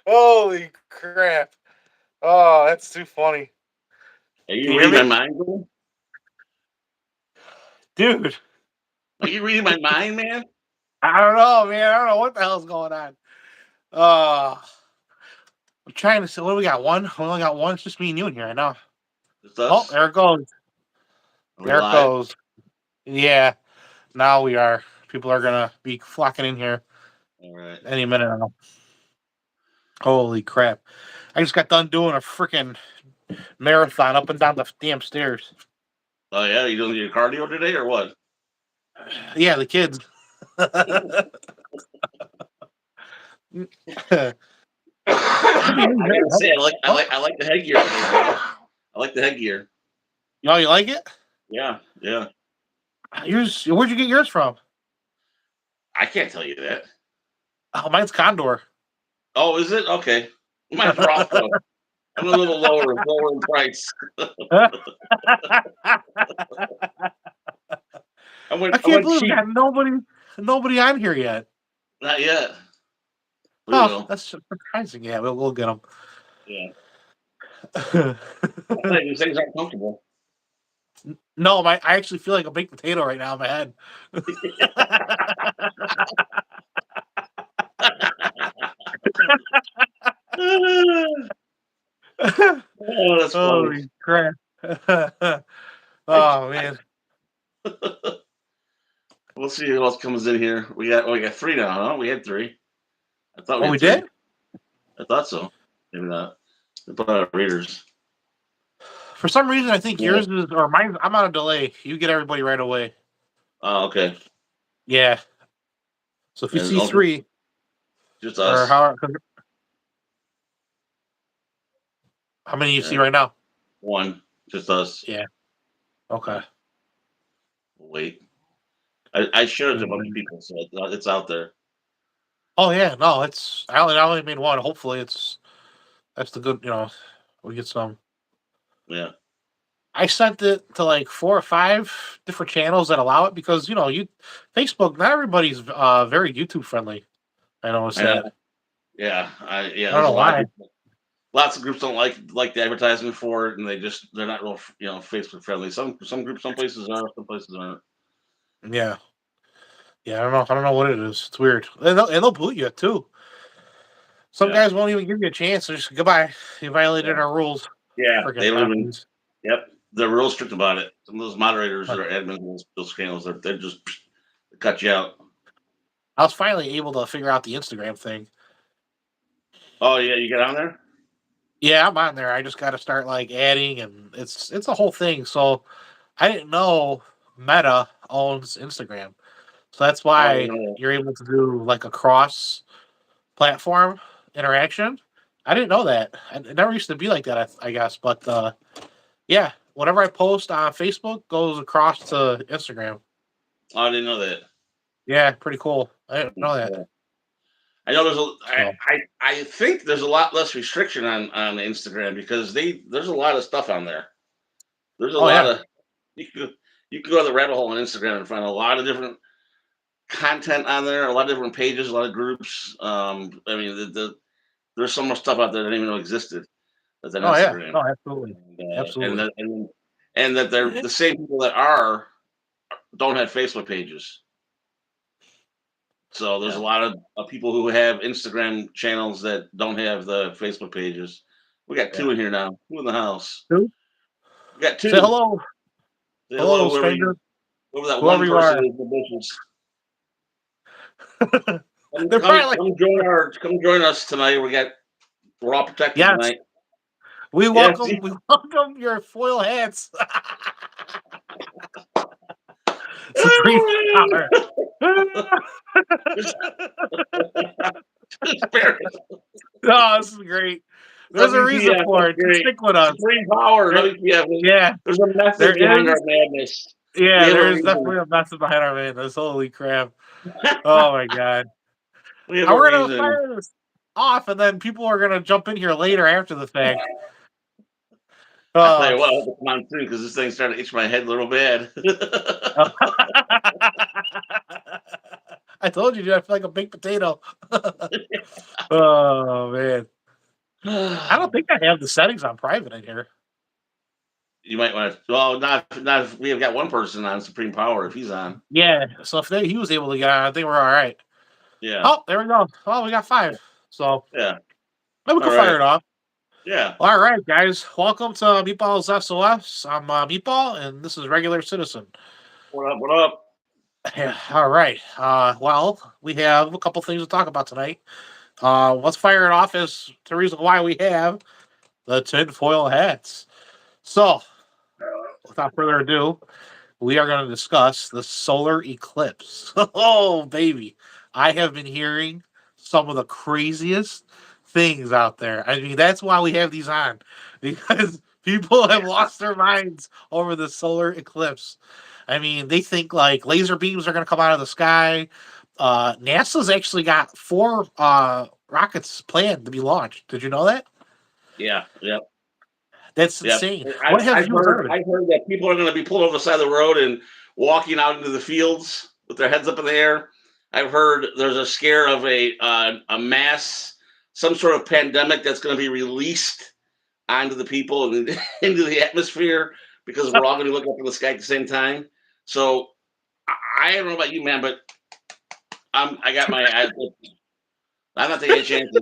Holy crap! Oh, that's too funny. Are Can you you hear reading my me, mind, bro? dude? Are you reading my mind, man? I don't know, man. I don't know what the hell's going on. Uh, I'm trying to see. What do we got? One. We only got one. It's just me and you in here right now. It's Oh, us. there it goes. Are we There it live? goes. Yeah. Now we are. People are gonna be flocking in here All right. any minute now. Holy crap! I just got done doing a freaking marathon up and down the damn stairs. Oh yeah, you doing your cardio today or what? Yeah, the kids. I gotta say, Oh, I like the headgear today, bro. I like the headgear. y'all, you like it? Yeah, yeah. Yours? Where'd you get yours from? I can't tell you that. Oh, mine's Condor. Oh, is it? Okay. Mine's Roscoe. I'm a little lower in price. I I can't went believe we cheap. got nobody on here yet. Not yet. We Oh, will. that's surprising. Yeah, we'll get them. Yeah. I think these things aren't comfortable. No, I actually feel like a baked potato right now in my head. Oh, that's funny. Holy crap! I, Oh man. we'll see who else comes in here. We got three now, huh? We had three. I thought we Oh, had we three. did? I thought so. Maybe not. They put out readers. For some reason, I think Yeah. yours is or mine. I'm on a delay. You get everybody right away. Oh, okay. Yeah. So if you And see three just or us. how many you Yeah. see right now? One. Just us. Yeah. Okay. Yeah. We'll wait. I showed it to a bunch of people, so it's out there. Oh yeah, no, I only made one. Hopefully, that's the good. We get some. Yeah. I sent it to like 4 or 5 different channels that allow it because you Facebook. Not everybody's very YouTube friendly. I noticed I that. know. Yeah. I don't There's a know lot of why. people. Lots of groups don't like the advertisement for it, and they're not real Facebook friendly. Some groups, some places are, some places aren't. Yeah, yeah. I don't know what it is. It's weird, and they'll boot you too. Some Yeah. guys won't even give you a chance. They're just goodbye. You violated Yeah. our rules. Yeah. They Freaking don't even. Nazis. Yep. They're real strict about it. Some of those moderators or admins of those channels, they're just they cut you out. I was finally able to figure out the Instagram thing. Oh yeah, you get on there. Yeah, I'm on there. I just got to start like adding, and it's a whole thing. So I didn't know Meta owns Instagram, so that's Oh, I didn't why know you're able to do like a cross-platform interaction. I didn't know that. It never used to be like that. I guess, but yeah, whatever I post on Facebook goes across to Instagram. that. Oh, I didn't know that. Yeah, pretty cool. I didn't know that. Yeah. I know So, I think there's a lot less restriction on Instagram because there's a lot of stuff on there. There's a oh lot yeah, of you can you can go to the rabbit hole on Instagram and find a lot of different content on there, a lot of different pages, a lot of groups. I mean, there's so much stuff out there that I didn't even know existed that's on oh yeah, Instagram, no, absolutely, and absolutely. and that they're the same people that are don't have Facebook pages. So there's Yeah, a lot of people who have Instagram channels that don't have the Facebook pages. We got two yeah. in here now. Two in the house. Who? We got Say two. hello, Say hello, hello, stranger, whoever that whoever one you person are. is in the bushes. They're probably like, Come join us tonight. We're all protected yes, tonight. we Yeah, welcome, we welcome your foil hats. Supreme power. Spirit. Oh, this is great. There's a reason WPF, for that's it. Just great. stick with us. Supreme power, There- WPF. yeah, There's a there message behind our is. madness. We Yeah, have a there is reason. definitely a message behind our madness. Holy crap. Oh my god. We have And a we're gonna reason. fire this off, and then people are gonna jump in here later after the fact. I tell Uh, you what, I hope it come on soon because this thing's starting to itch my head a little bad. I told you, dude, I feel like a baked potato. Oh man. I don't think I have the settings on private in here. You might want to. Well, not if we have got one person on Supreme Power. If he's on, Yeah, so if he was able to get on, I think we're all right. yeah, Oh, there we go. Oh, we got 5. So yeah. maybe we All can fire right, it off. yeah. All right, guys. Welcome to Meatballs SOS. I'm Meatball, and this is Regular Citizen. What up? What up? Yeah, all right. Well, we have a couple things to talk about tonight. Let's fire it off as the reason why we have the tinfoil hats. So, without further ado, we are going to discuss the solar eclipse. Oh, baby. I have been hearing some of the craziest things out there. I mean, that's why we have these on, because people have lost their minds over the solar eclipse. I mean, they think like laser beams are going to come out of the sky. NASA's actually got 4 rockets planned to be launched. Did you know that? Yeah, yeah, That's yeah. insane. I've, What have I've you heard. heard? I've heard that people are going to be pulled over the side of the road and walking out into the fields with their heads up in the air. I've heard there's a scare of a mass, some sort of pandemic that's going to be released onto the people and into the atmosphere because we're all going to look up in the sky at the same time. So I don't know about you, man, but I got my. I'm not taking any chances.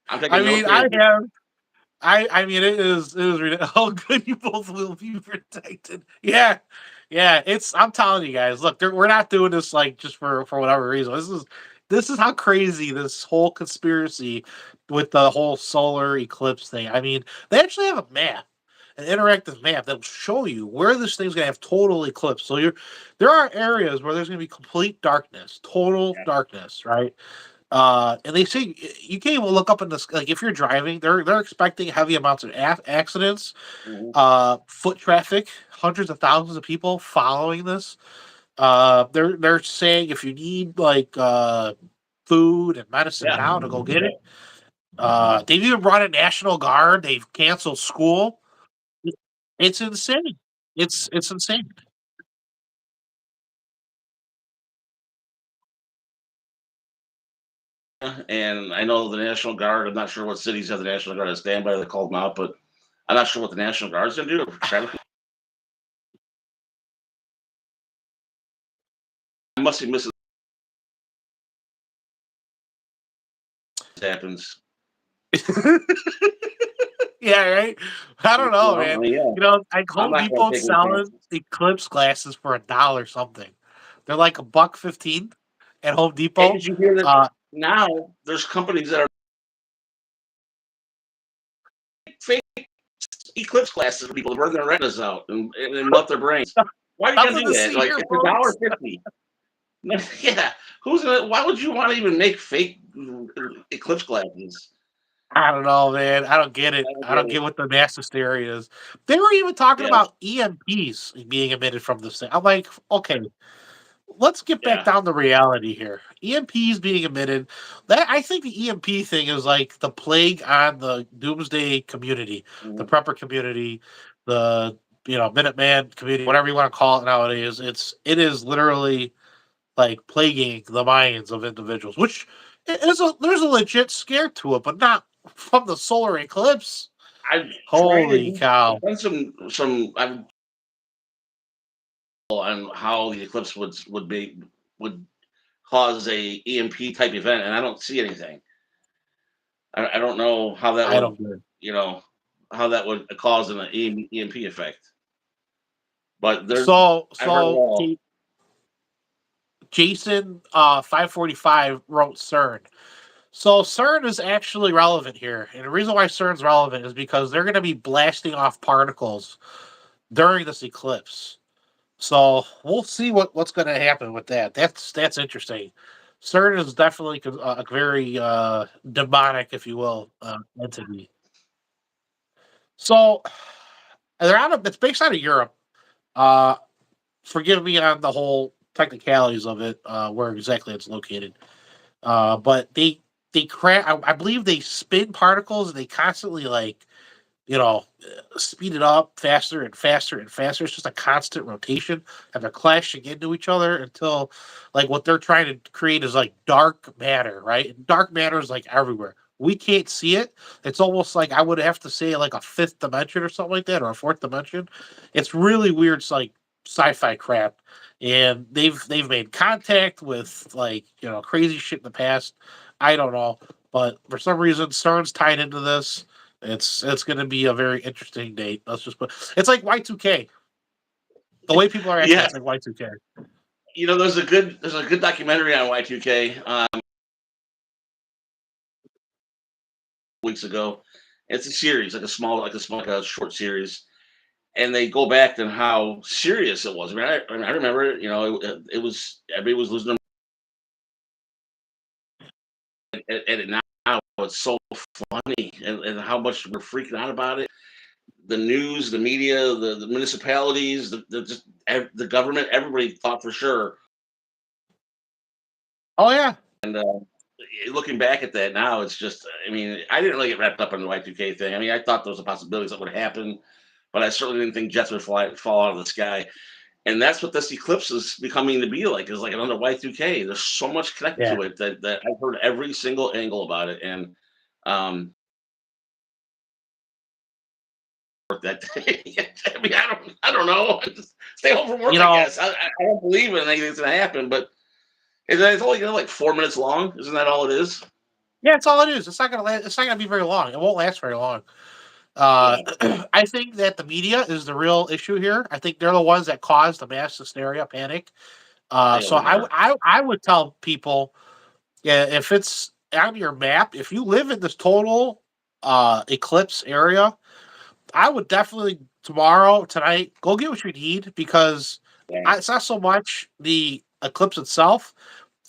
I'm I taking no mean, I chances. have. I mean, it is ridiculous. Oh, good, you both will be protected. Yeah, yeah. I'm telling you guys. Look, we're not doing this like just for whatever reason. This is how crazy this whole conspiracy with the whole solar eclipse thing. I mean, they actually have a map, an interactive map that'll show you where this thing's gonna have total eclipse. So there are areas where there's gonna be complete darkness, total darkness, right? And they say you can't even look up in this. Like if you're driving, they're expecting heavy amounts of accidents, Mhm. foot traffic, hundreds of thousands of people following this. They're saying if you need like food and medicine Yeah, now to go get it. They've even brought in National Guard. They've canceled school. It's insane. It's insane. and I know the National Guard. I'm not sure what cities have the National Guard on standby. They called them out, but I'm not sure what the National Guard's going to do. Traffic I must be missing happens. Yeah, right. I don't know, I man. mean, yeah, Like I'm Home not going to Depot take any selling chances. Eclipse glasses for $1 something. They're like $1.15 at Home Hey, Depot. did you hear that? Uh, Now there's companies that are fake eclipse classes for people to burn their retinas out and melt their brains. Why are you gonna nothing do to that? see Like here, it's $1.50. folks. Yeah, who's gonna? Why would you want to even make fake eclipse glasses? I don't know, man. I don't get I it. don't I get don't it. get what the mass hysteria is. They were even talking Yeah, about EMPs being emitted from this thing. I'm like, okay, let's get back yeah. down to reality here. EMPs being emitted. That I think the EMP thing is like the plague on the doomsday community, the Mhm. prepper community, the Minuteman community, whatever you want to call it nowadays. It is literally like plaguing the minds of individuals, which there's a legit scare to it, but not from the solar eclipse. I've Holy cow! I've done some. I've on how the eclipse would cause a EMP type event, and I don't see anything. I don't know how that I would, don't get it. you know, how that would cause an EMP effect. But So I've heard it so all. Jason 545 wrote Cern. So CERN is actually relevant here. And the reason why CERN's relevant is because they're going to be blasting off particles during this eclipse. So we'll see what's going to happen with that. That's interesting. CERN is definitely a very demonic, if you will, entity. So it's based out of Europe. Uh, Forgive me on the whole technicalities of it, where exactly it's located. But they I believe they spin particles and they constantly like speed it up faster and faster and faster. It's just a constant rotation, and they're clashing into each other until like what they're trying to create is like dark matter, right? And dark matter is like everywhere. we can't see it. It's almost like I would have to say like a fifth dimension or something like that, or a fourth dimension. It's really weird. It's like sci-fi crap, and they've made contact with like crazy shit in the past. I don't know, but for some reason, Cern's tied into this. It's going to be a very interesting date. Let's just put it's like Y2K. The way people are acting, Yeah, it's like Y2K. there's a good documentary on Y2K weeks ago. It's a series, like a short series, and they go back to how serious it was. I remember it. It was everybody was losing their and it now it's so funny and how much we're freaking out about it. The news, the media, the municipalities, the government, everybody thought for sure. Oh yeah, And looking back at that now, it's just, I mean, I didn't really get wrapped up in the Y2K thing. I mean, I thought there was a possibility that would happen, but I certainly didn't think jets would fall out of the sky. And that's what this eclipse is becoming to be like, is like another Y2K. There's so much connected yeah. to it that I've heard every single angle about it. And that day. I mean, I don't know. Just stay home from work, I guess. I don't believe in anything's going to happen, but it's only like 4 minutes long. Isn't that all it is? Yeah, it's all it is. It's not gonna last. It's not gonna be very long. It won't last very long. Yeah. I think that the media is the real issue here. I think they're the ones that cause the mass hysteria, panic. They So always are. I would tell people, yeah, if it's on your map, if you live in this total eclipse area, I would definitely tonight, go get what you need because Yeah. it's not so much the eclipse itself;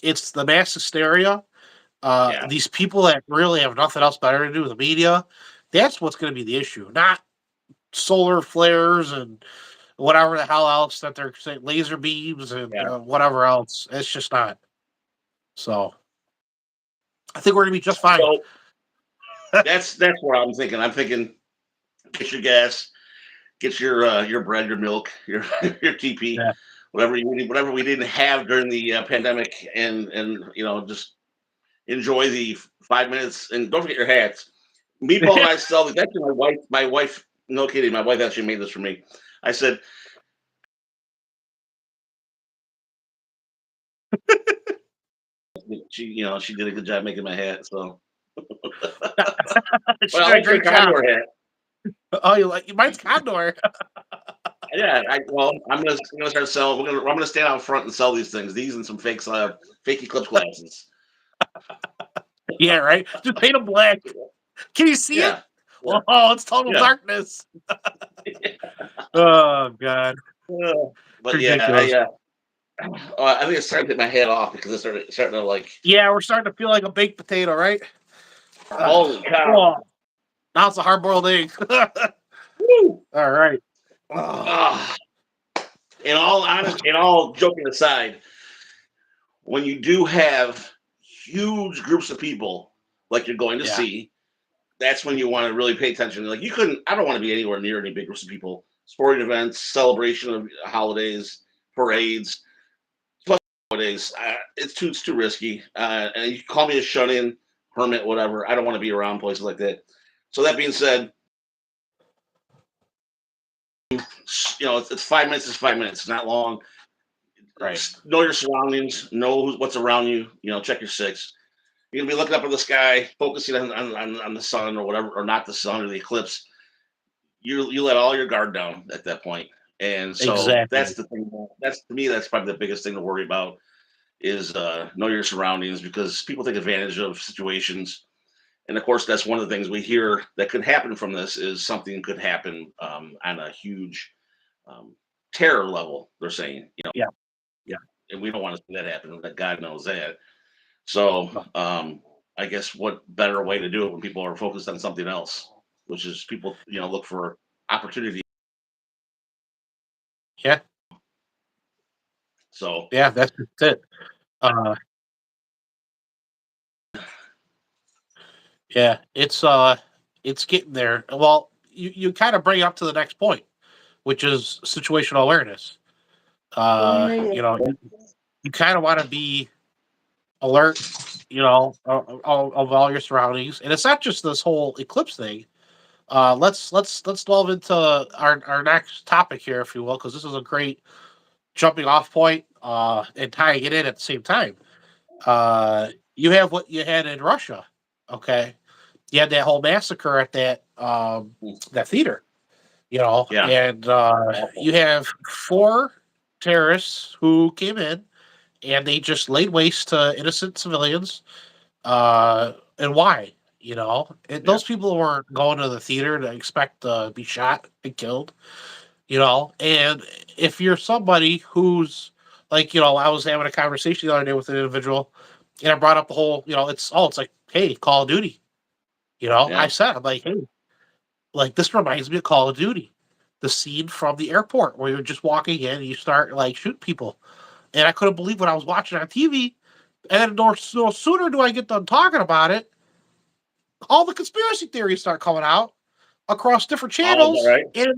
it's the mass hysteria. Yeah. These people that really have nothing else better to do with the media, that's what's going to be the issue, not solar flares and whatever the hell else that they're saying, laser beams and Yeah. whatever else. It's just not. So I think we're going to be just fine. So that's what I'm thinking. I'm thinking, get your gas, get your bread, your milk, your TP, Yeah. whatever we didn't have during the pandemic, and just enjoy the 5 minutes, and don't forget your hats. Meatball and I sell these. Actually, my wife, no kidding, my wife actually made this for me. I said, she did a good job making my hat. So, She well, I did a like your great job. condor hat. Oh, you like mine's Condor. Yeah, I'm gonna start selling. I'm gonna stand out front and sell these things. These and some fake Eclipse glasses. Yeah, right. Just paint them black. Can you see it? Yeah. Yeah. Oh, it's total Yeah. darkness. Oh God, But ridiculous. I think it's starting to take my head off because it's starting to like. Yeah, we're starting to feel like a baked potato, right? Holy cow! Oh, now it's a hard-boiled egg. Woo! All right. In all joking aside, when you do have huge groups of people like you're going to see, that's when you want to really pay attention. Like I don't want to be anywhere near any big groups of people. Sporting events, celebration of holidays, parades. Plus nowadays, it's too risky. And you call me a shut-in, hermit, whatever. I don't want to be around places like that. So that being said, it's 5 minutes. It's 5 minutes. It's not long. Right. Know your surroundings. Know what's around you. Check your six. You're gonna be looking up at the sky, focusing on the sun or whatever, or not the sun or the eclipse. You let all your guard down at that point, and so Exactly. that's the thing. That's to me, that's probably the biggest thing to worry about is know your surroundings because people take advantage of situations, and of course, that's one of the things we hear that could happen from this is something could happen on a huge terror level. They're saying, Yeah. and we don't want to see that happen. That God knows that. So I guess what better way to do it when people are focused on something else, which is people, look for opportunity. Yeah. So Yeah, that's it. Yeah, it's getting there. Well, you kind of bring it up to the next point, which is situational awareness. You kind of want to be alert of all your surroundings, and it's not just this whole eclipse thing. Let's delve into our next topic here, if you will, because this is a great jumping off point, and tying it in at the same time. You have what you had in Russia, okay? You had that whole massacre at that theater, Yeah. and you have 4 terrorists who came in and they just laid waste to innocent civilians. And why? Yeah. Those people weren't going to the theater to expect to be shot and killed. And if you're somebody who's like, I was having a conversation the other day with an individual, and I brought up the whole, it's like, hey, Call of Duty. I Yeah. said, I'm like, hey, like this reminds me of Call of Duty, the scene from the airport where you're just walking in and you start like shooting people, and I couldn't believe what I was watching on TV. And then no sooner do I get done talking about it, all the conspiracy theories start coming out across different Oh, is that channels, right? and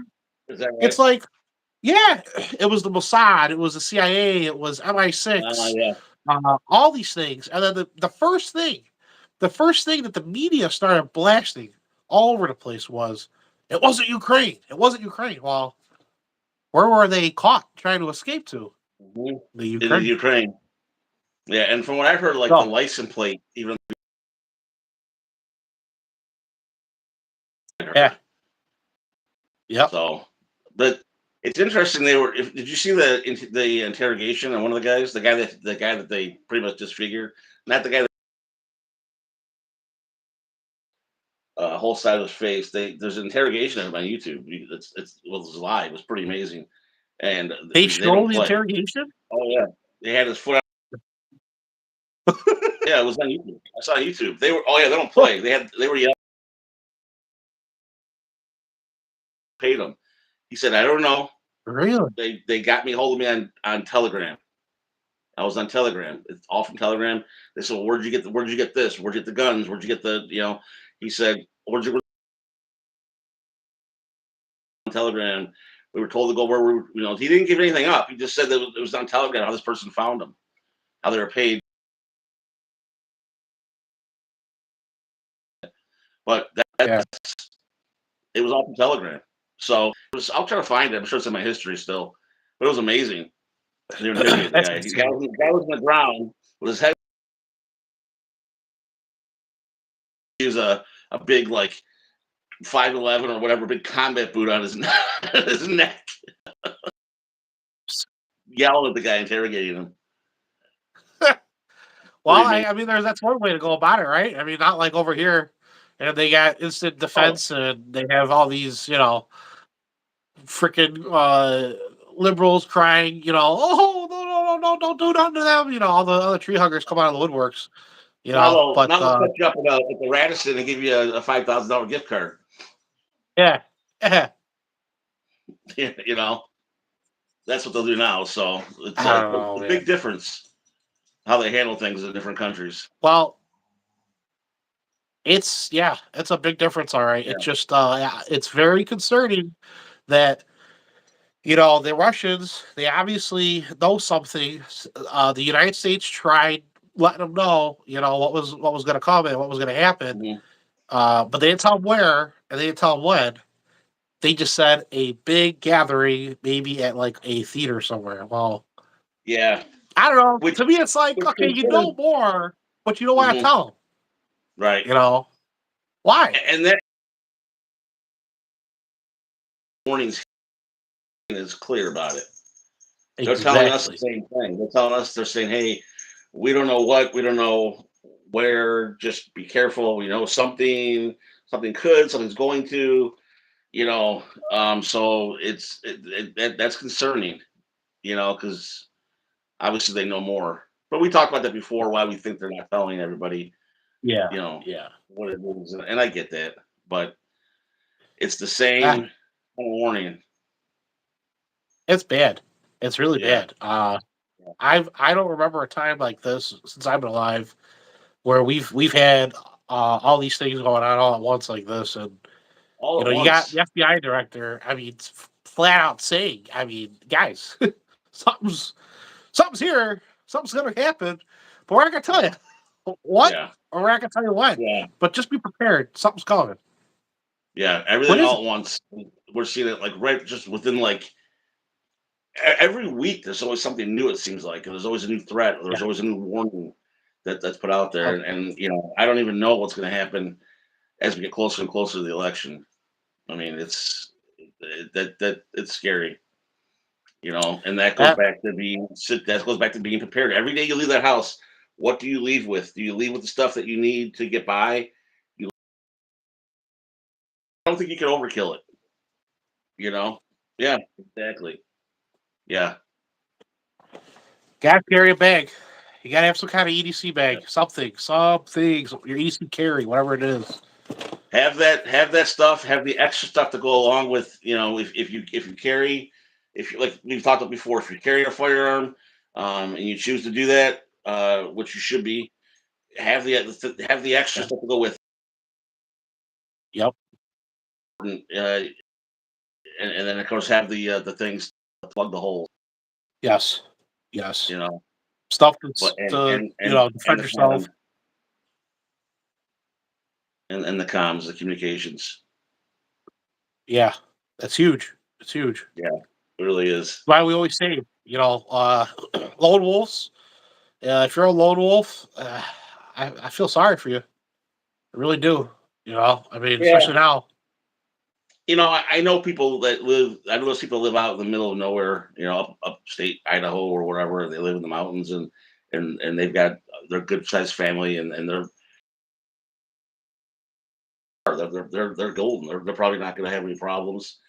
Is that right? it's like, yeah, it was the Mossad, it was the CIA, it was MI6, Yeah. all these things, and then the first thing that the media started blasting all over the place was, it wasn't Ukraine, it wasn't Ukraine. Well, where were they caught trying to escape to? Mhm. The It is Ukraine. Ukraine. Yeah, and from what I've heard, like the So, license plate, even yeah, yep. so, but it's interesting. They were. Did you see the interrogation on one of the guys? The guy that they pretty much disfigured, not the guy that whole side of his face. There's an interrogation of him on YouTube. It's live. It was pretty amazing, and They they show don't the play. interrogation. Oh yeah, they had his foot. Yeah, it was on YouTube. I saw on YouTube. They were. Oh yeah, they don't play. They were yelling, paid him. He said, I don't know. Really? They got me hold of me on Telegram. I was on Telegram. It's all from Telegram. They said, well, where'd you get this? Where'd you get the guns? Where'd you get he said, where'd you get on Telegram? We were told to go where he didn't give anything up. He just said that it was on Telegram how this person found him, how they were paid. But Yeah. it was all from Telegram. So I'll try to find it. I'm sure it's in my history still. But it was amazing. They were interrogating the That's guy. The guy insane. was on the ground with his head. He was a big like 5'11" or whatever, big combat boot on his his neck, yelling at the guy interrogating him. Well, Pretty amazing. I mean, that's one way to go about it, right? I mean, not like over here, and they got instant Oh, defense, and they have all these, freaking liberals crying, oh, no, don't do nothing to them, all the other tree huggers come out of the woodworks, now but they'll set you up at the Radisson and give you a $5,000 gift card. yeah, yeah, That's what they'll do now. So it's I don't a know, big man. difference how they handle things in different countries. Well, it's a big difference, all right. Yeah. It's just, yeah, it's very concerning that the Russians, they obviously know something. The United States tried letting them know, what was going to come and what was going to happen. Mhm. But they didn't tell them where and they didn't tell them when. They just said a big gathering, maybe at like a theater somewhere. Well, Yeah. I don't know. Which, To me, it's like, which okay, you know considers more, but you don't want to mhm, tell them. right. Why? And that warnings is clear about it. They're telling us the Exactly. same thing. They're saying, hey, we don't know what, we don't know where, just be careful. Something's going to, you know. So that's concerning, because obviously they know more. But we talked about that before, why we think they're not telling everybody, Yeah. you know, Yeah. what it is. And I get that. But it's the Ah, same kind of warning. it's bad. It's really Yeah. bad. I don't remember a time like this since I've been alive where we've had all these things going on all at once like this, and All at you got the once. FBI director. I mean, it's flat out saying, I mean, guys, something's here, something's gonna happen, but we're not gonna tell you. What? Yeah, Or we're not gonna tell you when. yeah, But just be prepared. Something's coming. yeah. What Everything is all it? at once. We're seeing it like right just within like every week. There's always something new. It seems like, and there's always a new threat. Or Yeah. there's always a new warning that's put out there, Yep. and I don't even know what's going to happen as we get closer and closer to the election. I mean, that it's scary, and that goes Uh, back to being prepared. Every day you leave that house, what do you leave with? Do you leave with the stuff that you need to get by? You I don't think you can overkill it, you know? Yeah, exactly. Yeah. gotta carry a bag. You gotta have some kind of EDC Yeah. bag. Something. Your EDC carry, whatever it is. Have that stuff, have the extra stuff to go along with, if you carry if you like we've talked about before, if you carry a firearm, and you choose to do that, which you should be, have the extra Yeah. stuff to go with Yep. it, and then of course have the things to plug the holes, Yes. Yes. you know. Stuff But that's and to, and and and defend the yourself. and the comms, the communications. Yeah. That's huge. It's huge. Yeah, it really is. Why we always say, lone wolves. If you're a lone wolf, I feel sorry for you. I really do. I mean, Yeah. especially now. I know people that live. I know those people live out in the middle of nowhere. Upstate Idaho or whatever. They live in the mountains, and they've got their good sized family, and they're golden. They're probably not going to have any problems.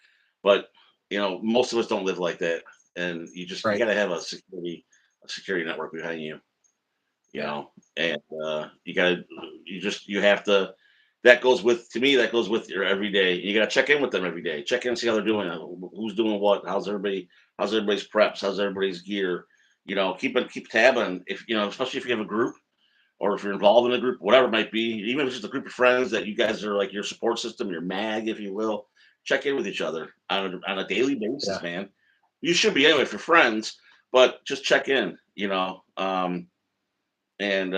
But most of us don't live like that, and you Right. got to have a security network behind you. Yeah. And you have to. That goes with to me. That goes with your every day. You got to check in with them every day. Check in, and see how they're doing. Who's doing what? How's everybody? How's everybody's preps? How's everybody's gear? Keep tab on if especially if you have a group or if you're involved in a group, whatever it might be. Even if it's just a group of friends that you guys are like your support system, your mag, if you will. Check in with each other on a daily basis, Yeah. man. You should be anyway if you're friends, but just check in. And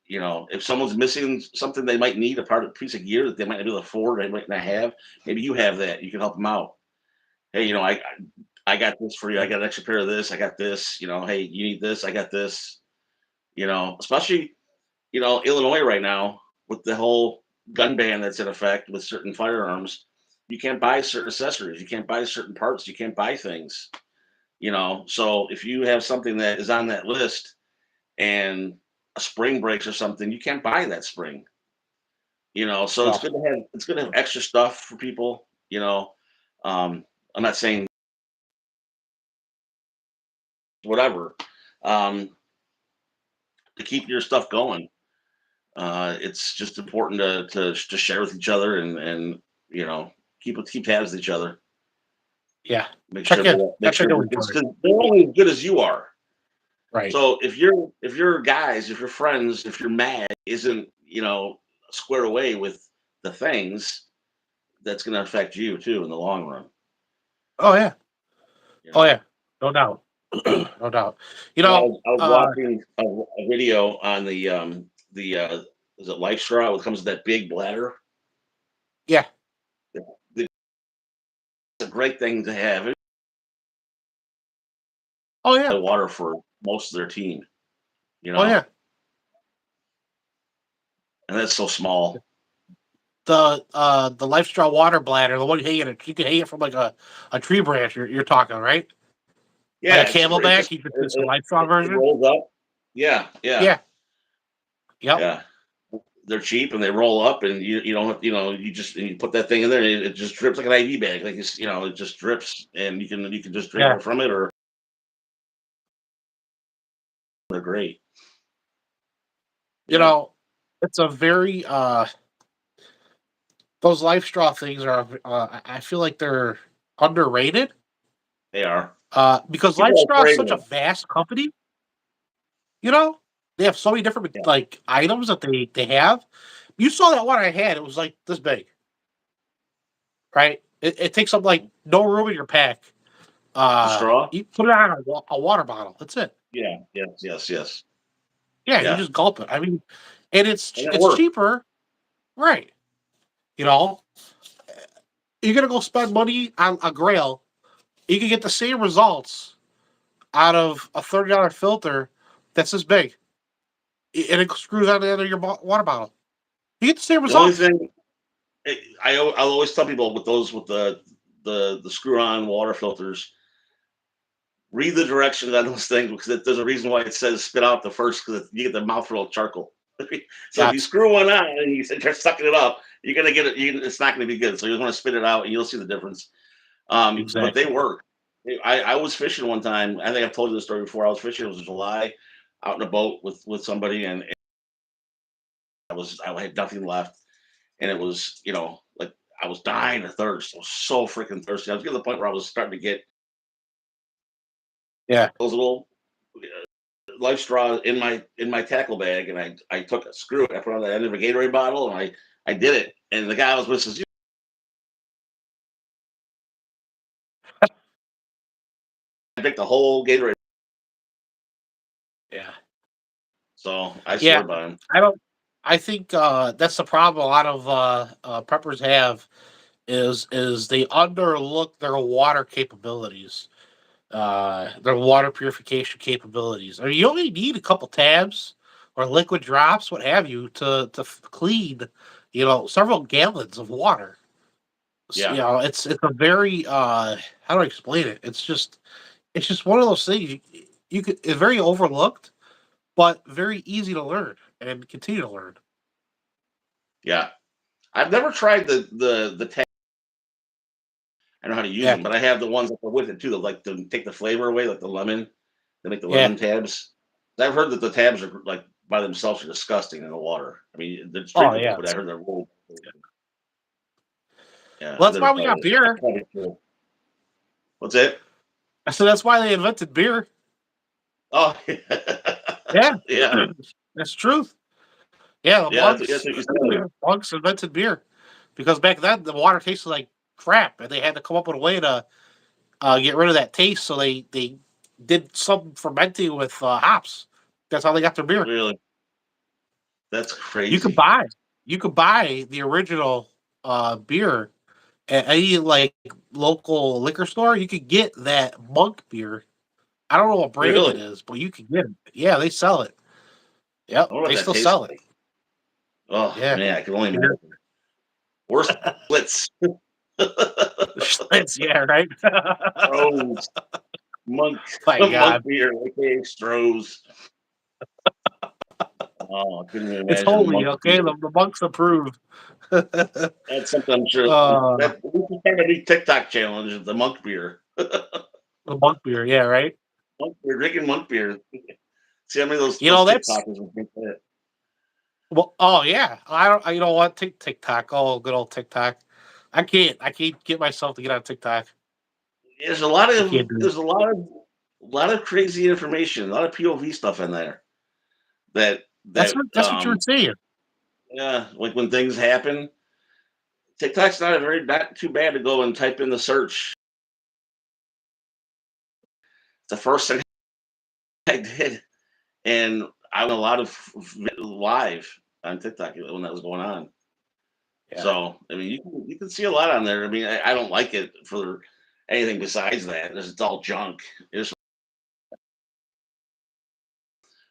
Yeah. if someone's missing something they might need, a piece of gear that they might not be able to afford, they might not have, maybe you have that. You can help them out. Hey, I got this for you. I got an extra pair of this. I got this. Hey, you need this. I got this. Especially Illinois right now with the whole gun ban that's in effect with certain firearms. You can't buy certain accessories. You can't buy certain parts. You can't buy things. So if you have something that is on that list and a spring breaks or something, you can't buy that spring. So it's No. good to have extra stuff for people. I'm not saying whatever, um, to keep your stuff going. It's just important to share with each other and keep tabs with each other. Yeah. Make Check sure in. make Gotta check sure in with each it's other. 'cause they're only as good as you are. Right. So if your guys, if your friends, if your mag isn't squared away with the things, that's going to affect you too in the long run. Oh yeah. You Oh know. yeah. No doubt. No doubt. You Yeah, I know. was, I was watching a video on the is it LifeStraw? It comes with that big bladder. Yeah. It's a great thing to have. It's Oh yeah. the water for most of their team, Oh yeah. and that's so small. The LifeStraw water bladder, the one you can hang it from like a tree branch. You're talking right, like Yeah, a it camelback. just You just use the LifeStraw it version. rolls up. Yeah, yeah, Yeah. Yep. yeah. They're cheap and they roll up, and you don't have, you put that thing in there, and it just drips like an IV bag, like it just drips, and you can just drink Yeah. from it, or they're great. You Yeah, know, it's a very those LifeStraw things are. I feel like they're underrated. they are. Because People are LifeStraw is afraid of such a them. vast company. You know, they have so many different Yeah, like items that they have. You saw that one I had; it was like this big, right? It takes up like no room in your pack. the straw. You put it on a water bottle. That's it. Yeah, yes, yes, yes. Yeah, you Yeah, just gulp it. I mean, and and that it's worked. cheaper, right? You know, you're gonna go spend money on a Grail. You can get the same results out of a $30 filter that's this big, and it screws on the end of your water bottle. You get the same The only results. thing I'll always tell people with those with the screw on water filters, read the directions on those things because there's a reason why it says spit out the first because you get the mouthful of charcoal. So if you That's screw one on and you start sucking it up, you're gonna get it. It's not gonna be good. So you just want to spit it out and you'll see the difference. But they exactly. work. I was fishing one time. I think I've told you the story before. I was fishing. It was in July, out in a boat with somebody, and I had nothing left, and it was like I was dying of thirst. I was so freaking thirsty. I was getting to the point where I was starting to get Yeah. those little LifeStraw in my tackle bag, and I took a screw. I put on the end of a Gatorade bottle, and I did it. And the guy I was with says, "You picked the whole Gatorade." Yeah. So I Yeah. swear by him. I don't. I think that's the problem. A lot of preppers have is they underlook their water capabilities, their water purification capabilities. I mean, you only need a couple tabs or liquid drops, what have you, to clean, several gallons of water. Yeah, It's a very how do I explain it? It's just one of those things you could it's very overlooked, but very easy to learn and continue to learn. yeah. I've never tried the tab. I know how to use Yeah, them, but I have the ones that go with it too. That like to take the flavor away, like the lemon. They make the yeah. lemon tabs. I've heard that the tabs are like by themselves are disgusting in the water. I mean, it's Oh drinkable, yeah. but I heard they're really yeah. Well, I've that's never why we tried got it. beer. What's it? I said that's why they invented beer. Oh, Yeah, yeah, that's truth. Yeah, the yeah. That's monks what you said. monks invented beer because back then the water tasted like crap, and they had to come up with a way to get rid of that taste. So they did some fermenting with hops. That's how they got their beer. Really, that's You could crazy. buy you could buy the original beer at any like local liquor store. You could get that monk beer. I don't know what brand it Really, is, but you can get it. Yeah, they sell it. Yep, I wonder what they that still tastes sell it. like. Oh Yeah. man, I can only Yeah. imagine. Worst splits. Schlitz, yeah, right. Strohs, monk, My monk God, beer, aka Strohs. Oh, I couldn't even it's imagine holy. monk Okay, beer. the monks approve. That's something I'm sure uh, that we can start a new TikTok challenge, the monk beer. the monk beer, yeah, right. Monk beer, drinking monk beer. See how many of those That's TikTokers will drink that. well. Oh yeah, I don't. You know what? TikTok. Oh, good old TikTok. I can't get myself to get on TikTok. There's a lot I of can't do it. there's a lot of crazy information, a lot of POV stuff in there that that That's what you were saying. yeah, like when things happen. TikTok's not too bad to go and type in the search. The first thing I did, and I went a lot of live on TikTok when that was going on. Yeah. So I mean, you can see a lot on there. I mean, I don't like it for anything besides that. It's all junk. It's,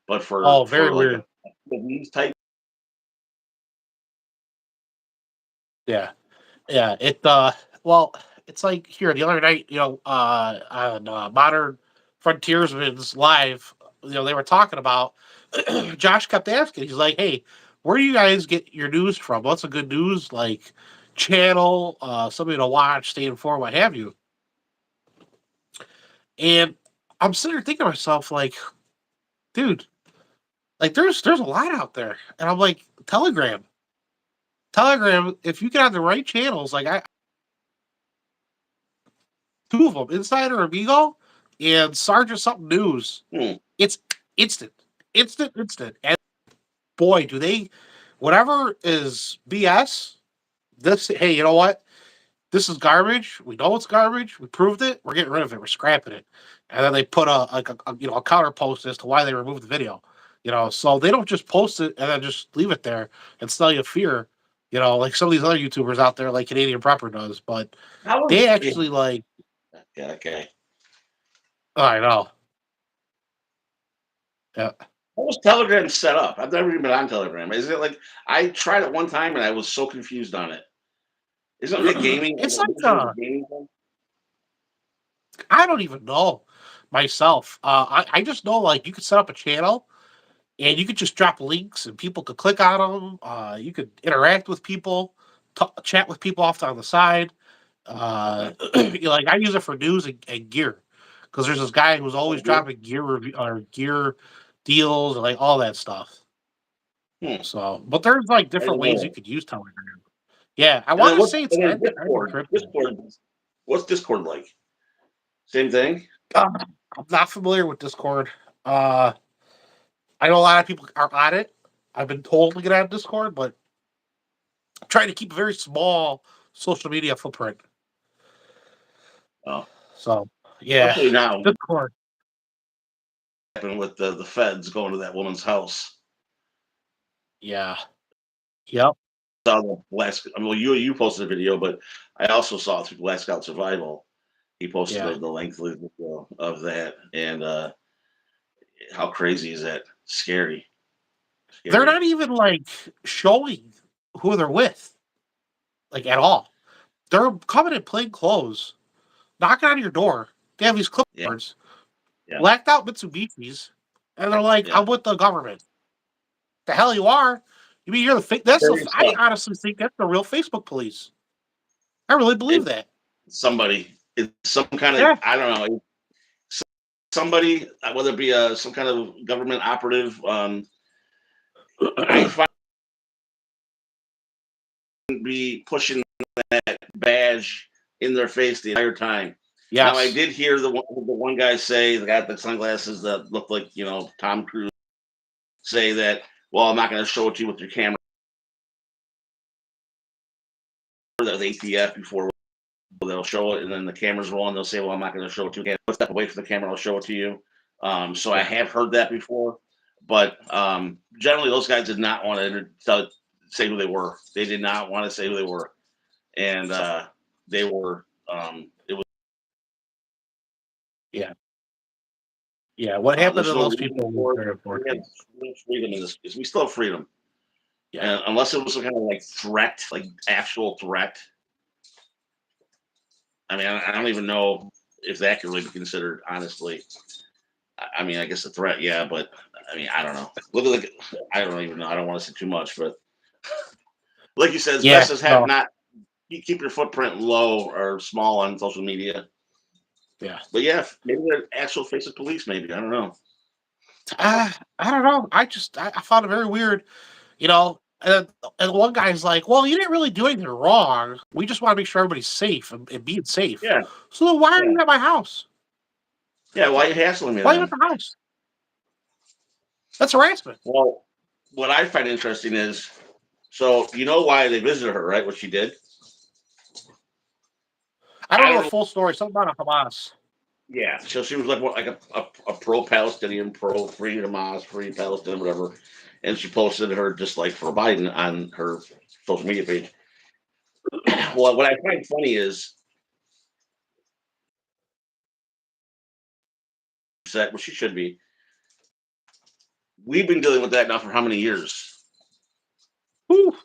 but for Oh, very for like weird. a news type, Yeah. Yeah. Well, it's like here the other night, on Modern Frontiersman's live, they were talking about Josh kept asking. He's like, "Hey, where do you guys get your news from? What's a good news like channel, something to watch, stay informed, what have you?" And I'm sitting there thinking to myself, like, dude, like there's a lot out there, and I'm like, Telegram. If you get on the right channels, like I two of them, Insider Amigo and Sergeant Something News. hmm, It's instant, instant. And boy, do they, whatever is BS. Hey, you know what? This is garbage. We know it's garbage. We proved it. We're getting rid of it. We're scrapping it. And then they put a counter post as to why they removed the video. So they don't just post it and then just leave it there and sell you fear, like some of these other YouTubers out there, like Canadian Prepper does. But How they was actually like, yeah, okay. I know, yeah. How was Telegram set up? I've never even been on Telegram. Is it like I tried it one time and I was so confused on it? Isn't it gaming? It's Like like a version of a gaming thing? I don't even know myself. I just know like you could set up a channel and you could just drop links and people could click on them. You could interact with people, chat with people off on the side. Okay. Like I use it for news and gear because there's this guy who's Oh, always good. dropping gear review or gear deals and like all that stuff. Hmm. So, but there's like I different didn't ways know you that. could use Telegram. Yeah, I And want then to what's say it's and then ended Discord? encrypted. What's Discord like? Same thing? I'm not familiar with Discord. Uh, I know a lot of people are on it. I've been told to get on Discord, but I'm trying to keep a very small social media footprint. Oh. So, yeah, Especially now Discord. happened with the feds going to that woman's house. Yeah. Yep. Saw the last well you posted a video, but I also saw through Last Scout Survival. He posted Yeah. the lengthy video of that and how crazy is that? Scary. They're Scary. not even like showing who they're with, like at all. They're coming in plain clothes, knocking on your door. They have these Yeah, clipboards, yeah, blacked out Mitsubishis, and they're like, yeah. "I'm with the government." The hell you are? You mean you're the fake? Scary I stuff. honestly think that's the real Facebook police. I really believe It's that. somebody. It's some kind of Yeah. I don't know. Somebody, whether it be some kind of government operative. I find be pushing that badge in their face the entire time. Now I Yes. did hear the one guy say the guy with the sunglasses that looked like Tom Cruise say that well I'm not going to show it to you with your camera. That was ATF before they'll show it and then the cameras roll and they'll say well I'm not going to show it to you. Let's step away from the camera. I'll show it to you. So I Yeah. have heard that before, but generally those guys did not want to say who they were. They did not want to say who they were, and they were. It was. Yeah. Yeah. What happened There's to no those reason people was for it. very We have unfortunate. freedom in this. We still have freedom, Yeah. and unless it was some kind of like threat, like actual threat. I mean, I don't even know if that could really be considered. Honestly, I mean, I guess a threat, yeah, but I mean, I don't know. Look at like, I don't even know. I don't want to say too much, but like you said, it's Yeah. best to have No. not you keep your footprint low or small on social media. Yeah. But yeah, maybe they're actual face of police. Maybe I don't know. I don't know. I found it very weird, and one guy's like, "Well, you didn't really do anything wrong. We just want to make sure everybody's safe and being safe. Yeah, So then why are yeah, you at my house? yeah. Why are you hassling me Why are you at then? the house? That's harassment." Well, what I find interesting is, so you know why they visited her, right? What she did. I don't I know don't the know. full story. Something about a Hamas. Yeah, so she was like what, like a pro Palestinian, pro free Hamas, free Palestine, whatever, and she posted her just like for Biden on her social media page. Well, what I find funny is that what she should be. We've been dealing with that now for how many years, Whew,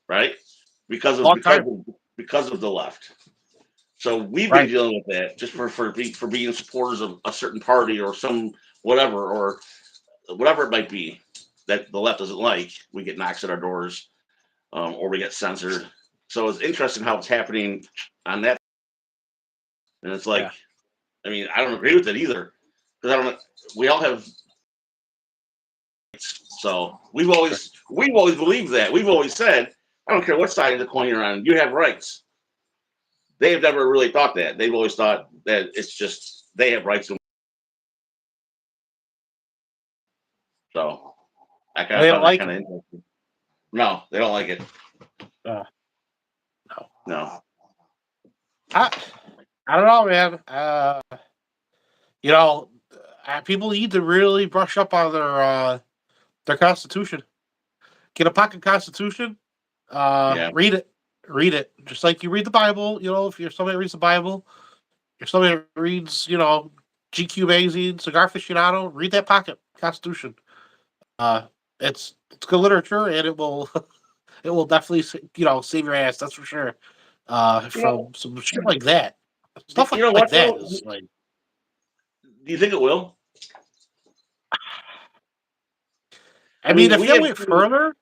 right? Because of long because time. of because of the left. So we've been Right. dealing with that just for being supporters of a certain party or some whatever or whatever it might be that the left doesn't like. We get knocks at our doors or we get censored. So it's interesting how it's happening on that. And it's Yeah. like, I mean, I don't agree with it either because I don't. We all have. So Sure. we've always believed that. We've always said, I don't care what side of the coin you're on, you have rights. They've never really thought that. They've always thought that it's just they have rights. So I kind of They don't found that like kind it. of interesting. No, they don't like it. Uh, no. No. I I don't know, man. You know, people need to really brush up on their Constitution. Get a pocket Constitution. Yeah. Read it. Read it. Just like you read the Bible. If you're somebody that reads the Bible, if somebody that reads, GQ magazine, Cigar Aficionado, read that pocket Constitution. It's good literature, and it will it will definitely save your ass. That's for sure. From some shit like that, stuff You know like what that though? is like. Do you think it will? I I mean, mean, if they went further,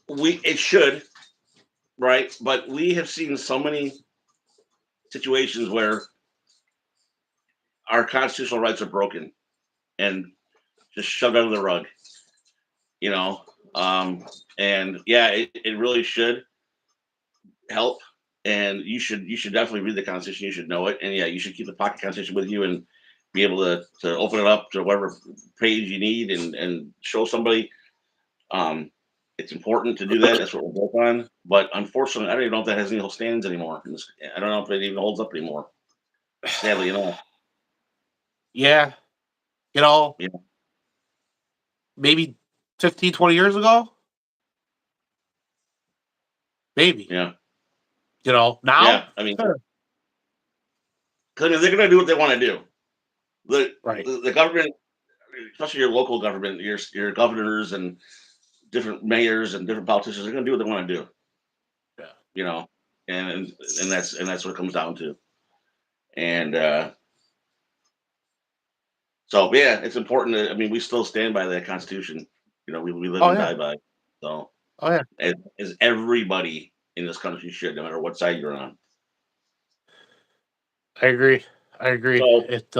it should, right? But we have seen so many situations where our constitutional rights are broken and just shoved under the rug, you know. And yeah, it really should help. And you should definitely read the Constitution. You should know it, and yeah, you should keep the pocket Constitution with you and be able to open it up to whatever page you need and show somebody. Um, it's important to do that. That's what we're both on. But unfortunately, I don't even know if that has any stands anymore. I don't know if it even holds up anymore. Sadly enough. yeah, Yeah. maybe 15, 20 years ago, maybe. Yeah. Now, Yeah. I mean, because they're going to do what they want to do. right? The government, especially your local government, your governors and different mayors and different politicians, they're going to do what they want to do. Yeah. And that's what it comes down to. And so yeah, it's important. I mean, we still stand by that Constitution. We live Oh and yeah. die by. So Oh yeah. as everybody in this country should, no matter what side you're on. I agree. I agree. So It.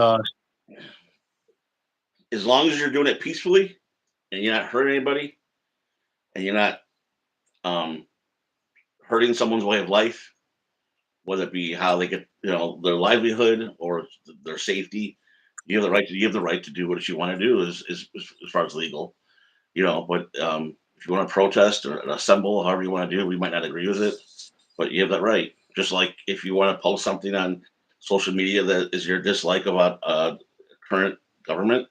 as long as you're doing it peacefully and you're not hurting anybody and you're not um, hurting someone's way of life, whether it be how they get their livelihood or their safety, you have the right to do what you want to do as far as legal. But if you want to protest or assemble, however you want to do, we might not agree with it, but you have that right. Just like if you want to post something on social media that is your dislike about current government,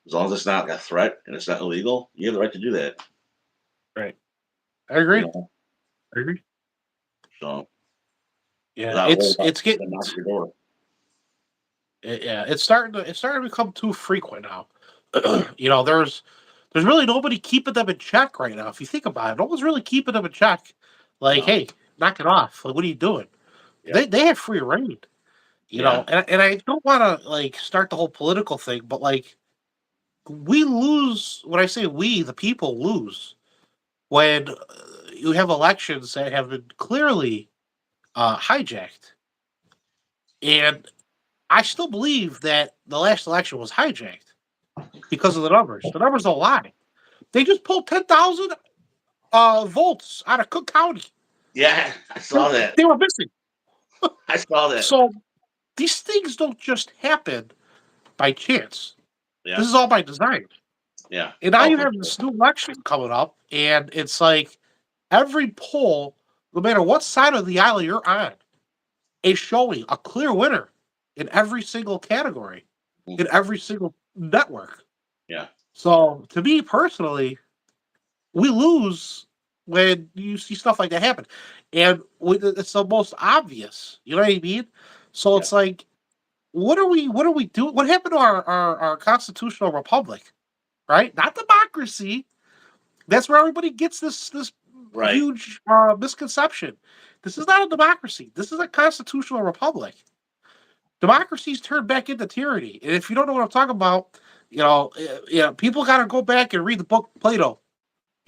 as long as it's not a threat and it's not illegal, you have the right to do that. Right. I agree. You know, I agree. so Yeah. without worrying about It's getting. them knocking your door. Yeah. It's starting to become too frequent now. There's really nobody keeping them in check right now. If you think about it, no one's really keeping them in check. Like, No. hey, knock it off. Like, what are you doing? Yeah. They have free reign. Yeah. And I don't want to like start the whole political thing, but like we lose. When I say we, the people lose when you have elections that have been clearly hijacked. And I still believe that the last election was hijacked because of the numbers. The numbers don't lie. They just pulled 10,000 votes out of Cook County. Yeah, I saw that. They were missing. I saw that. So these things don't just happen by chance. Yeah. This is all by design. Yeah. And now you For have sure. this new election coming up, and it's like every poll, no matter what side of the aisle you're on, is showing a clear winner in every single category, in every single network. Yeah. So to me personally, we lose when you see stuff like that happen. And it's the most obvious. You know what I mean? So it's like, what are we doing? What happened to our constitutional republic? Right? Not democracy. That's where everybody gets this Right. huge misconception. This is not a democracy. This is a constitutional republic. Democracies turn back into tyranny. And if you don't know what I'm talking about, people got to go back and read the book Plato,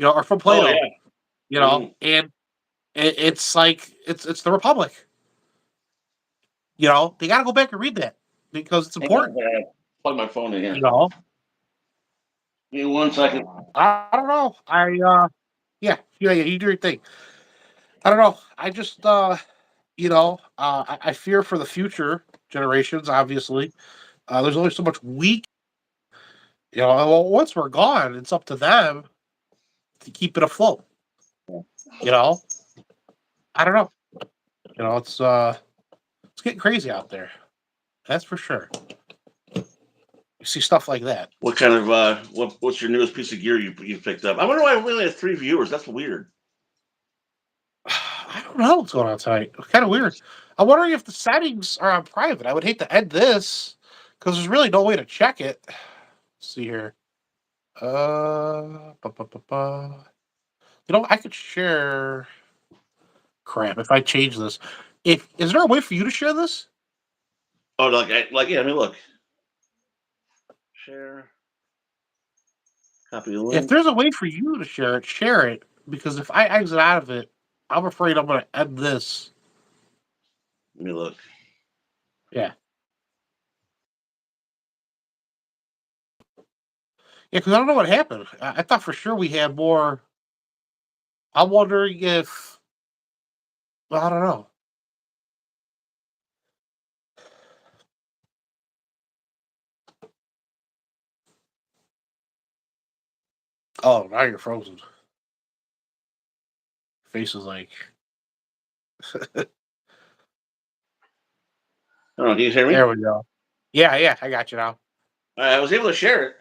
or from Plato, Oh yeah. and it's like it's the republic. They got to go back and read that because it's Hang on, important. I gotta plug my phone in here. You know, Give me 1 second. I don't know. Yeah, you do your thing. I don't know. I just I fear for the future generations. Obviously, there's only so much we. Well, once we're gone, it's up to them to keep it afloat. I don't know. It's getting crazy out there. That's for sure. You see stuff like that. What kind of what's your newest piece of gear you picked up? I wonder why we only have 3 viewers. That's weird. I don't know what's going on tonight. It's kind of weird. I'm wondering if the settings are on private. I would hate to end this because there's really no way to check it. Let's see here. Ba, ba, ba, ba. I could share. Crap! If I change this, if is there a way for you to share this? Oh, yeah. I mean, look, share, copy the If link. there's a way for you to share it. Because if I exit out of it, I'm afraid I'm going to end this. Let me look. Yeah. Yeah, because I don't know what happened. I thought for sure we had more. I'm wondering if. Well, I don't know. Oh, now you're frozen. Face is like. I don't know. Can you hear me? There we go. Yeah, I got you now. I was able to share it.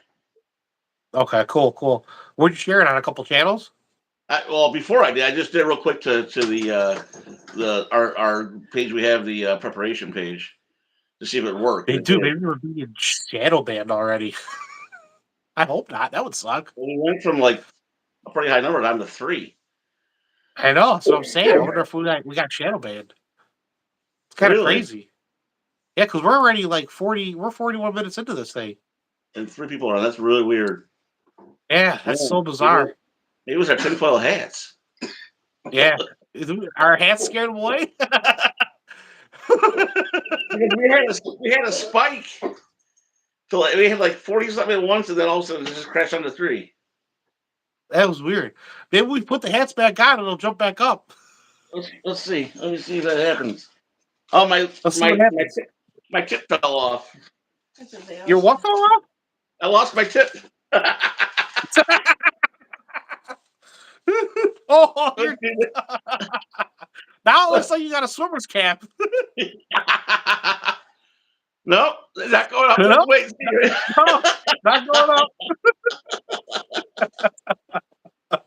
Okay, cool. Would you share it on a couple channels? Well, before I did, I just did it real quick to the our page. We have the preparation page to see if it worked. They It do. did. Maybe we're being shadow banned already. I hope not. That would suck. We went from like a pretty high number down to 3. I know. That's what I'm saying. I wonder if we got shadow banned. It's kind of Really? crazy. Yeah, because we're already like 40. We're 41 minutes into this thing. And 3 people are on. That's really weird. Yeah, Yeah. that's so bizarre. It was our tinfoil hats. Yeah. Our hats scared away? Because we had a spike. So we had like 40 something at once, and then all of a sudden it just crashed down to 3. That was weird. Maybe we put the hats back on and it'll jump back up. Let's see. Let me see if that happens. Oh Let's see what happens. my tip fell off. Your what fell off? I lost my tip. Oh, now it looks like you got a swimmer's cap. No, not going up. No, Wait, no, not going up. oh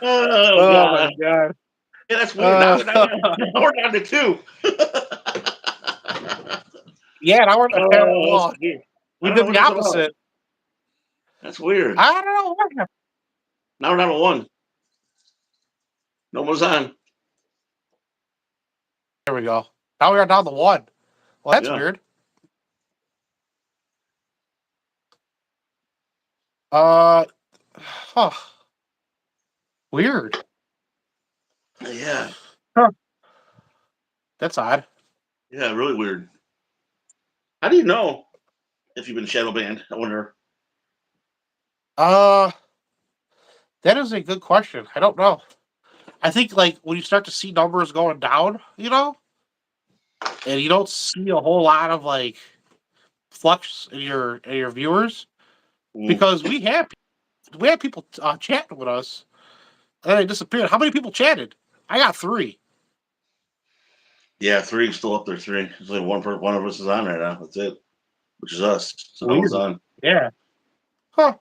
Oh my god. god. Yeah, that's weird. Now we're down to 2. Yeah, now we're Oh, well, I we don't know did what the that's about. opposite. That's weird. I don't know what happened. Now we're down to 1. No one's on. There we go. Now we are down to 1. Well, that's Yeah. weird. Uh, huh. Weird. Yeah. Huh. That's odd. Yeah, really weird. How do you know if you've been shadow banned? I wonder. Uh, that is a good question. I don't know. I think like when you start to see numbers going down, and you don't see a whole lot of like flux in your viewers Mm. because we had people chatting with us and then they disappeared. How many people chatted? I got 3. Yeah, 3 is still up there. 3. There's only one of us is on right now. That's it, which is us. So no one's Weird. on. Yeah. Huh.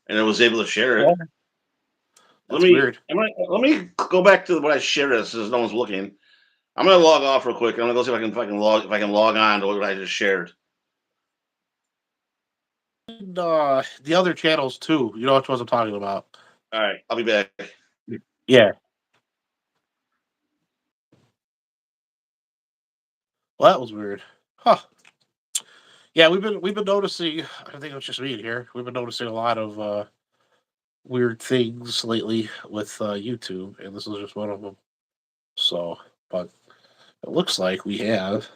And I was able to share it. Well, that's weird. Let me go back to what I shared it since no one's looking. I'm gonna log off real quick. I'm gonna go see if I can log on to what I just shared. And, the other channels too. You know which ones I'm talking about. All right, I'll be back. Yeah. Well, that was weird. Huh. Yeah, we've been noticing. I think it's just me in here. We've been noticing a lot of weird things lately with YouTube, and this is just one of them. So, but it looks like we have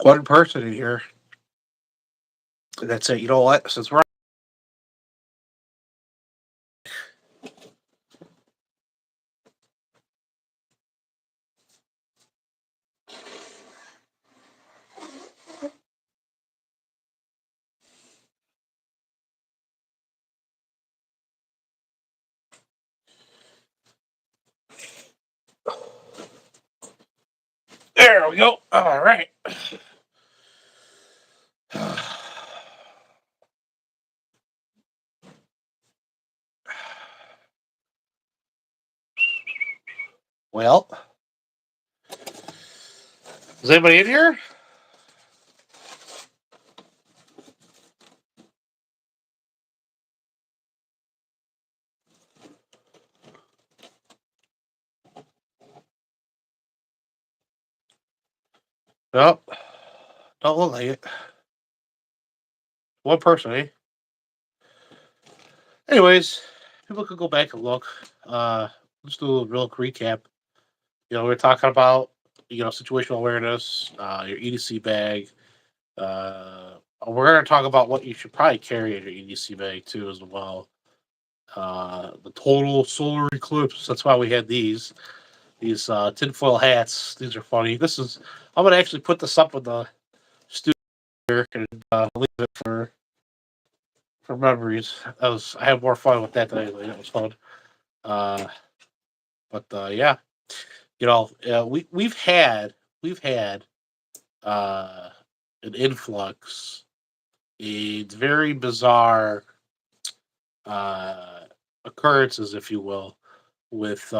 one person in here. And that's it. You know what? Since we're we go. All right. Well, is anybody in here? Nope. Don't look like it. One person, eh? Anyways, people could go back and look. Let's do a real recap. We're talking about, situational awareness, your EDC bag. We're going to talk about what you should probably carry in your EDC bag too, as well. The total solar eclipse. That's why we had these tinfoil hats. These are funny. I'm going to actually put this up in the studio here and leave it for memories. I had more fun with that than anything. It was fun. Yeah, we've had an influx. It's very bizarre occurrences, if you will, with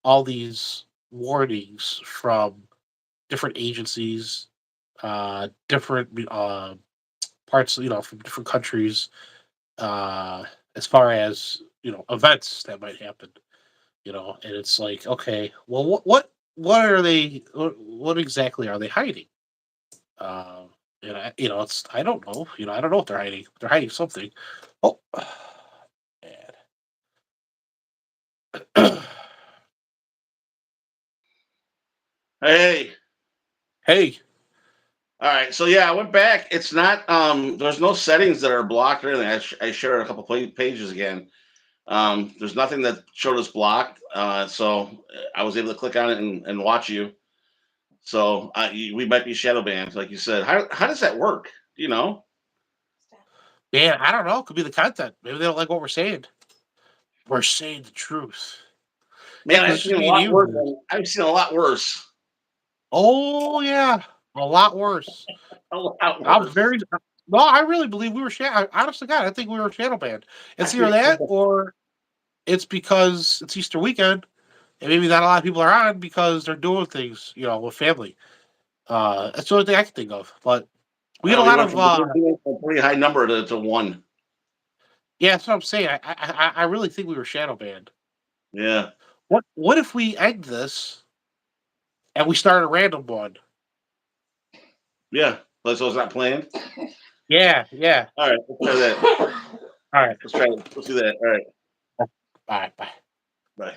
all these warnings from different agencies, different parts, from different countries, as far as events that might happen, and it's like, okay, well, what are they? What exactly are they hiding? I don't know. I don't know what they're hiding. They're hiding something. Oh, man. Hey. Hey. All right. So yeah, I went back. It's not. There's no settings that are blocked or anything. I shared a couple pages again. There's nothing that showed us blocked. So I was able to click on it and watch you. So we might be shadow banned, like you said. How does that work? Do you know? Man, I don't know. It could be the content. Maybe they don't like what we're saying. We're saying the truth. Yeah, Man, because I've it's seen just a me and lot worse. you. I've seen a lot worse. Oh yeah, a lot worse. A lot I'm worse. very. No, I really believe we were shadow. Honestly, God, I think we were shadow banned. I It's either think that or it's because it's Easter weekend and maybe not a lot of people are on because they're doing things, with family. That's the only thing I can think of. But we get a we lot went of. from a pretty high number to one. Yeah, that's what I'm saying. I really think we were shadow banned. Yeah. What if we end this and we start a random one? Yeah. So it's not planned. Yeah, yeah. All right. Let's try that. All right. Let's try it. Let's do that. All right. Bye, bye. Bye.